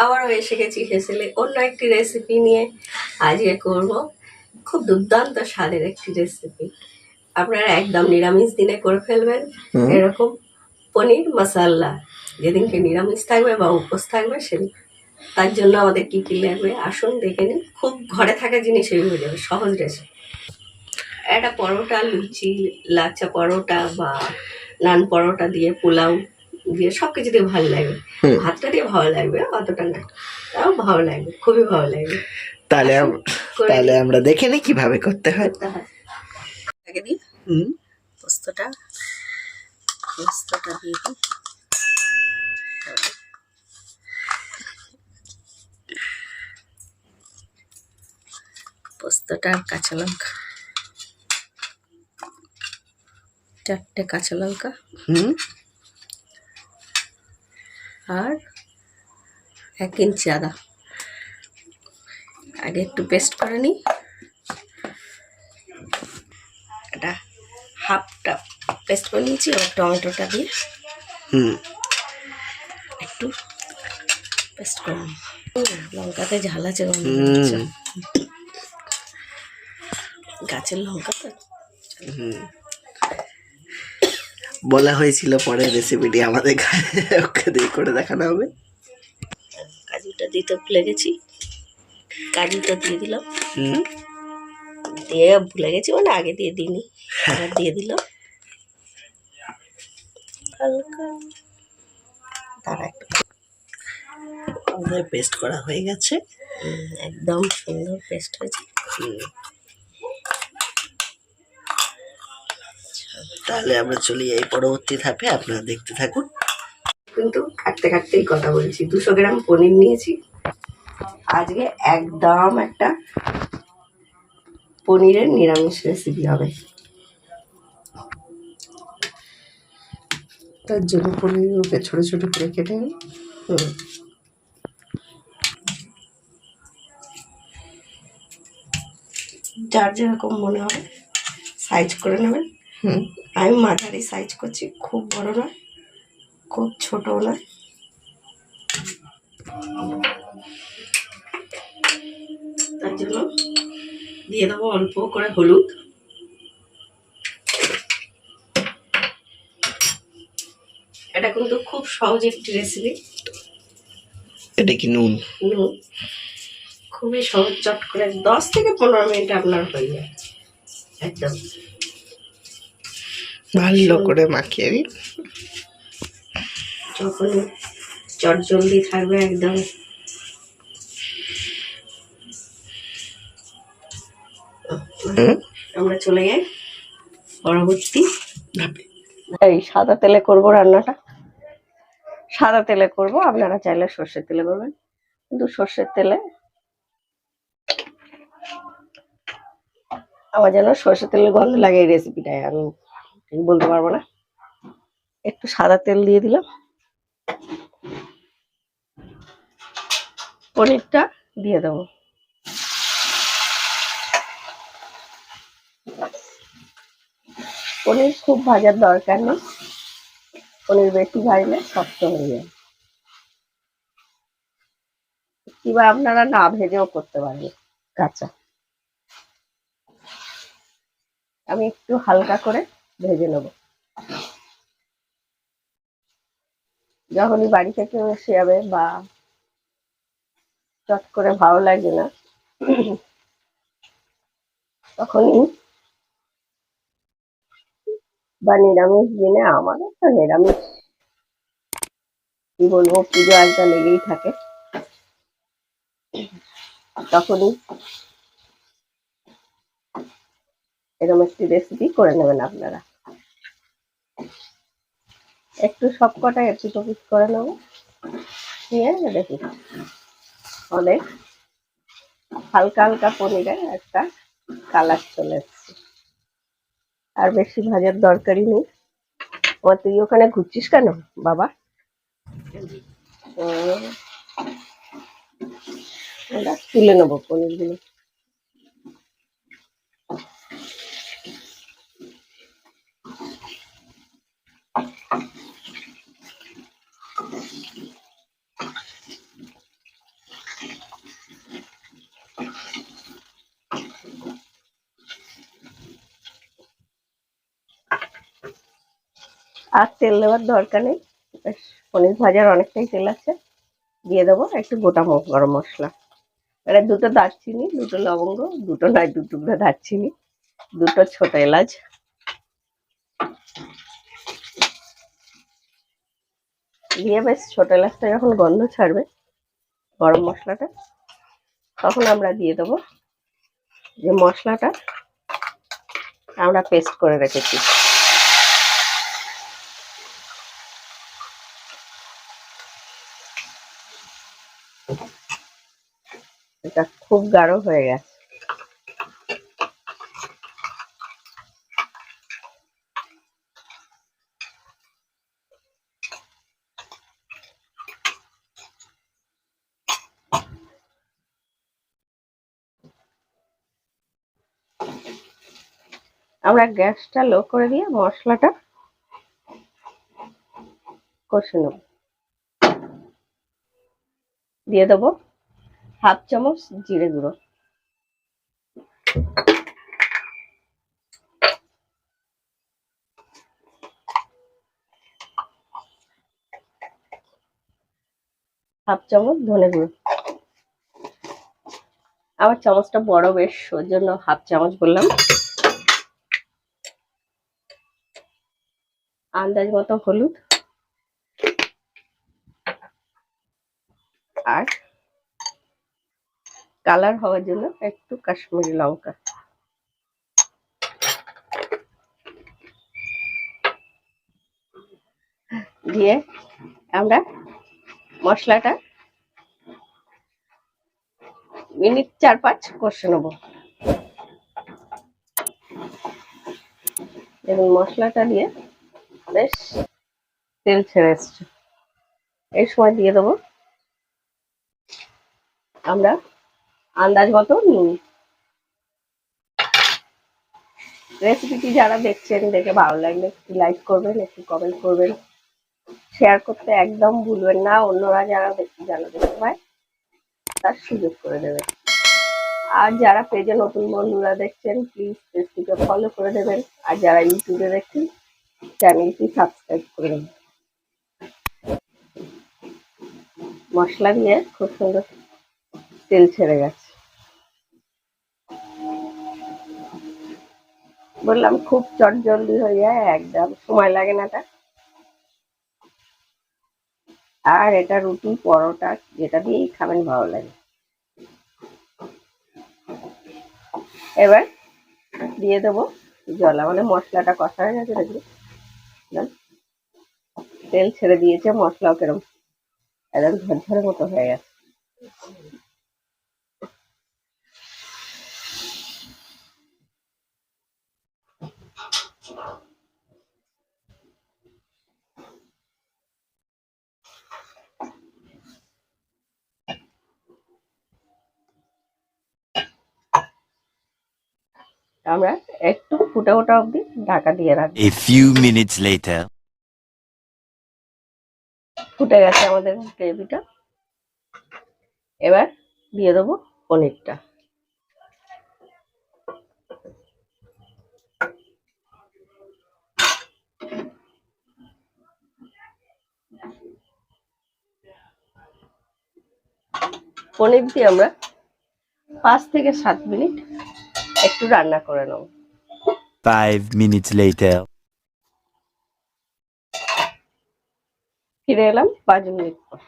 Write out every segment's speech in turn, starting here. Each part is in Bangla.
আবারও এসে গেছি হেসেলে অন্য একটি রেসিপি নিয়ে। আজকে করব খুব দুর্দান্ত স্বাদের একটি রেসিপি। আপনারা একদম নিরামিষ দিনে করে ফেলবেন এরকম পনির মশালা। যেদিনকে নিরামিষ থাকবে বা উপোস থাকবে সেদিন। তার জন্য আমাদের কি কি লাগবে আসুন দেখে নিন। খুব ঘরে থাকা জিনিসই হয়ে যাবে, সহজ রেসিপি। একটা পরোটা, লুচি, লাচ্ছা পরোটা বা নান পরোটা দিয়ে, পোলাও দিয়ে, সব কিছু দিয়ে ভালো লাগবে। ভাতটা দিয়ে ভালো লাগবে, অতটা না, তাও ভালো লাগবে, খুবই ভালো লাগবে। তাহলে আমরা দেখে নিই কিভাবে করতে হয়। আগে দিই পোস্তটা দিয়ে দিই। পোস্তটা আর কাঁচা লঙ্কা, 4টে কাঁচা লঙ্কা আর 1 ইঞ্চি আদা। আগে একটু পেস্ট করে নিই। এটা হাফটা পেস্ট করে নিয়েছি। এবার টমেটোটা দিয়ে একটু পেস্ট করে নিই। লঙ্কাতে ঝাল আছে, গাছের লঙ্কা তো। বলা হয়েছিল পরের রেসিপিটি আমাদের ওকে দিয়ে করে দেখানো হবে। কাজুটা দিতে ভুলে গেছি, কাজুটা দিয়ে দিলাম। দিয়ে ভুলে গেছি মানে আগে দিয়ে দিইনি, আবার দিয়ে দিলাম হালকা। তারা একটু আমাদের পেস্ট করা হয়ে গেছে, একদম সুন্দর পেস্ট হয়েছে। তাহলে আমরা চলে যাই পরবর্তী ধাপে, আপনারা দেখতে থাকুন। কিন্তু কাটতে কাটতেই কথা বলছি। 200 গ্রাম পনির নিয়েছি আজকে। একদম একটা পনিরের নিরামিষ রেসিপি হবে। তার জন্য পনিরগুলোকে ছোট ছোট করে কেটে নিই। যার যেরকম মনে হবে সাইজ করে নেবেন। আমি মাঝারি সাইজ করছি, খুব বড় নয়, খুব ছোটও নয়। তার জন্য দিয়ে দেবো অল্প করে হলুদ। এটা কিন্তু খুব সহজ একটি রেসিপি। এটা কি নুন? নুন খুবই সহজ, চট করে 10 থেকে 15 মিনিট আপনার হয়ে যায়। একদম ভালো করে মাখিয়ে নিন। যখন চট জলদি থাকবে একদম। আমরা চলে যাই পরবর্তী ধাপে। এই সাদা তেলে করব রান্নাটা, সাদা তেলে করব। আপনারা চাইলে সর্ষের তেলে করবেন, কিন্তু সর্ষের তেলে আমার যেন সর্ষের তেলের গন্ধ লাগে এই রেসিপিটায়, আমি ঠিক বলতে পারবো না। একটু সাদা তেল দিয়ে দিলাম। পনিরটা দিয়ে দেবো। পনির খুব ভাজার দরকার নেই, পনির বেশি ভাজলে শক্ত হয়ে যায়। কিংবা আপনারা না ভেজেও করতে পারেন কাঁচা। আমি একটু হালকা করে ভেজে নেব। যখনই বাড়ি থেকে এসে যাবে বা চট করে ভালো লাগে না, তখনই বা নিরামিষ দিনে, আমাদের তো নিরামিষ কি বলবো, পুজো আজটা লেগেই থাকে, তখনই এরকম একটি রেসিপি করে নেবেন আপনারা। একটু সবকটা একটু পিস করে নেব, নিয়ে দেখুন অনেক হালকা হালকা পনিরের একটা কালার চলে এসছে। আর বেশি ভাজার দরকারই নেই। তুই ওখানে ঘুরছিস কেন বাবা? তুলে নেবো পনিরগুলো। আর তেল দেওয়ার দরকার নেই, বেশ পনির ভাজার অনেকটাই তেল আছে। দিয়ে দেবো একটু গোটা গরম মশলা, এবারে দুটো দারচিনি, দুটো লবঙ্গ, দুটো নয় দু টুকরো দারচিনি, দুটো ছোট এলাচ দিয়ে বেশ ছোট এলাচটা যখন গন্ধ ছাড়বে গরম মশলাটা, তখন আমরা দিয়ে দেবো যে মশলাটা আমরা পেস্ট করে রেখেছি। এটা খুব গাঢ় হয়ে গেছে। আমরা গ্যাসটা লো করে দিয়ে মশলাটা কষে নেব। দিয়ে দেবো হাফ চামচ জিরে গুঁড়ো, হাফ চামচ ধনে গুঁড়ো। আমার চামচটা বড় বেশ, ওর জন্য হাফ চামচ বললাম। আন্দাজ মতো হলুদ, আর কালার হওয়ার জন্য একটু কাশ্মীরি লঙ্কা। দিয়ে আমরা মশলাটা মিনিট 4-5 কষে নেবো। এবং মশলাটা দিয়ে বেশ তেল ছেড়ে এসছে। এই সময় দিয়ে দেবো আমরা আন্দাজ মতো নুন। রেসিপিটি যারা দেখছেন দেখে ভালো লাগলে একটু লাইক করবেন, একটু কমেন্ট করবেন, শেয়ার করতে একদম ভুলবেন না। অন্যরা যারা দেখতে পায় তার সুযোগ করে দেবেন। আর যারা পেজে নতুন বন্ধুরা দেখছেন প্লিজ পেজটিকে ফলো করে দেবেন, আর যারা ইউটিউবে দেখছেন চ্যানেলটি সাবস্ক্রাইব করে দেবেন। মশলা দিয়ে খুব সুন্দর তেল ছেড়ে গেছে। বললাম খুব চটজলদি হয়ে যায়, একদম সময় লাগে না এটা। আর এটা রুটি পরোটা যেটা দিয়েই খাবেন ভালো লাগে। এবার দিয়ে দেবো জল, মানে মশলাটা কষা হয়ে গেছে দেখুন, তেল ছেড়ে দিয়েছে, মশলাও কেরম একদম ঝরঝরে মতো হয়ে গেছে। আমরা একটু ফুটে ওঠা অবধি ঢাকা দিয়ে রাখবো। A few minutes later. ফুটে গেছে আমাদের গ্রেভিটা। এবার দিয়ে দেবো পনিরটা। পনির দিয়ে আমরা 5 থেকে 7 মিনিট একটু রান্না করে নেব। 5 minutes later. ফিরে এলাম 5 মিনিট পর।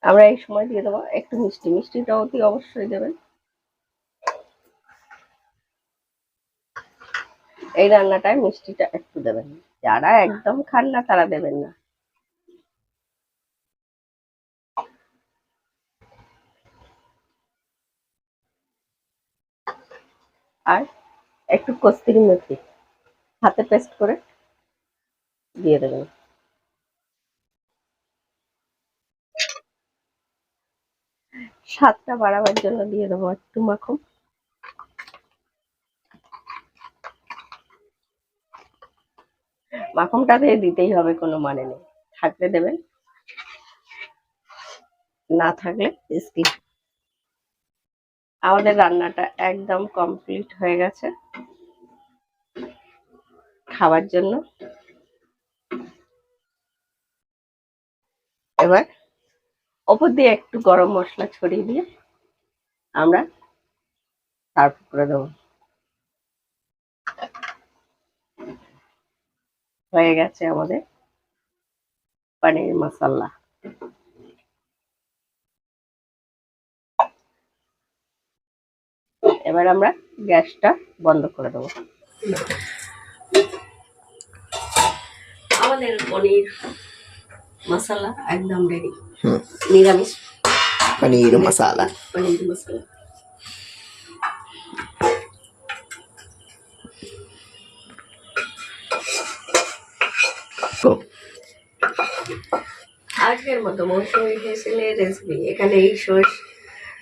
আমরা এই সময় দিয়ে দেবো একটু মিষ্টি, মিষ্টিটা অতি অবশ্যই দেবেন। এই রান্নাটায় মিষ্টিটা একটু দেবেন, যারা একদম খান না তারা দেবেন না। আর একটু কস্তুরি মেথি হাতে পেস্ট করে দিয়ে দেবেন। স্বাদটা বাড়াবার জন্য দিয়ে দেবো একটু মাখন। মাখনটা দিয়ে দিতেই হবে, কোনো মানে নেই, থাকলে দেবেন, না থাকলে স্কিপ। আমাদের রান্নাটা একদম কমপ্লিট হয়ে গেছে। খাবার জন্য। এবার ওপর দিয়ে একটু গরম মশলা ছড়িয়ে দিয়ে আমরা সার্ভ করে দেবো। হয়ে গেছে আমাদের পনির মশলা। এবার আমরা গ্যাসটা বন্ধ করে দেবো। আমাদের পনির মশলা একদম রেডি। নিরামিষ পনির মশলা। পনির মশলা। তো আজকের মতো মৌসুমী হেসেলের রেসিপি এখানে এই শেষ।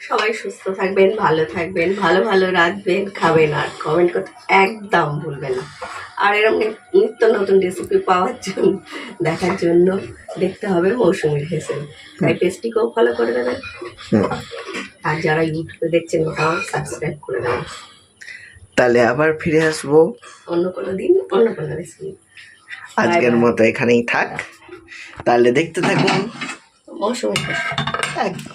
সবাই সুস্থ থাকবেন, ভালো থাকবেন, ভালো ভালো রাঁধবেন, খাবেন, আর কমেন্ট করতে একদম ভুলবেন না। আর এরকম নিত্য নতুন রেসিপি পাওয়ার জন্য, দেখার জন্য দেখতে হবে মৌসুমীর হেসেল। তাই পেজটিকেও ফলো করে দেবেন, আর যারা ইউটিউবে দেখছেন ওটাও সাবস্ক্রাইব করে দেবেন। তাহলে আবার ফিরে আসবো অন্য কোনো দিন অন্য কোনো রেসিপি। আজকের মতো এখানেই থাক। তাহলে দেখতে থাকুন মৌসুমীর হেসেল। একদম।